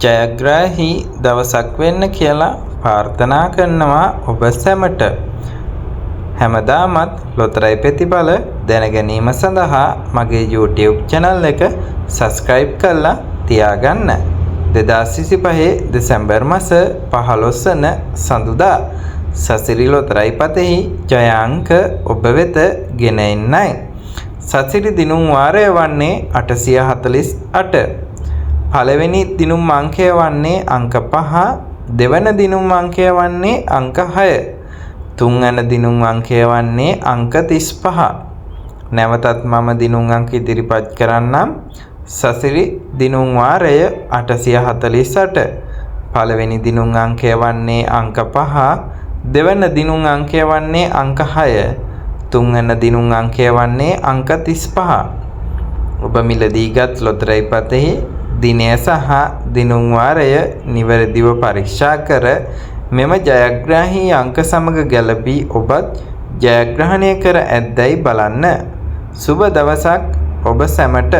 ජයග්‍රාහී දවසක් වෙන්න කියලා ප්‍රාර්ථනා කරනවා ඔබ සැමට. හැමදාමත් ලොතරැයි ප්‍රතිඵල දැනගැනීම සඳහා මගේ YouTube channel එක subscribe කරලා තියාගන්න. 2025 දෙසැම්බර් මාස 15 වන සඳුදා සසිරි ලොතරැයි පතෙහි ජය අංක ඔබ වෙත ගෙන එන්නයි. සසිරි දිනුම් වාරය වන්නේ 848. පළවෙනි දිනුම් අංකය වන්නේ අංක 5, දෙවන දිනුම් අංකය වන්නේ අංක 6, තුන්වන දිනුම් අංකය වන්නේ අංක 35. නැවතත් මම දිනුම් අංක ඉදිරිපත් කරන්නම්. සසිරි දිනුම් වාරය 848. පළවෙනි දිනුම් අංකය වන්නේ අංක 5, දෙවන දිනුම් අංකය වන්නේ අංක 6, තුන්වන දිනුම් අංකය වන්නේ අංක 35. ඔබ මිලදීගත් ලොතරැයි පතෙහි දිනය සහ දිනුම් වාරය නිවැරදිව පරීක්ෂා කර මෙම ජයග්‍රාහී අංක සමග ගැලපී ඔබත් ජයග්‍රහණය කර ඇද්දැයි බලන්න. සුබ දවසක් ඔබ සැමට.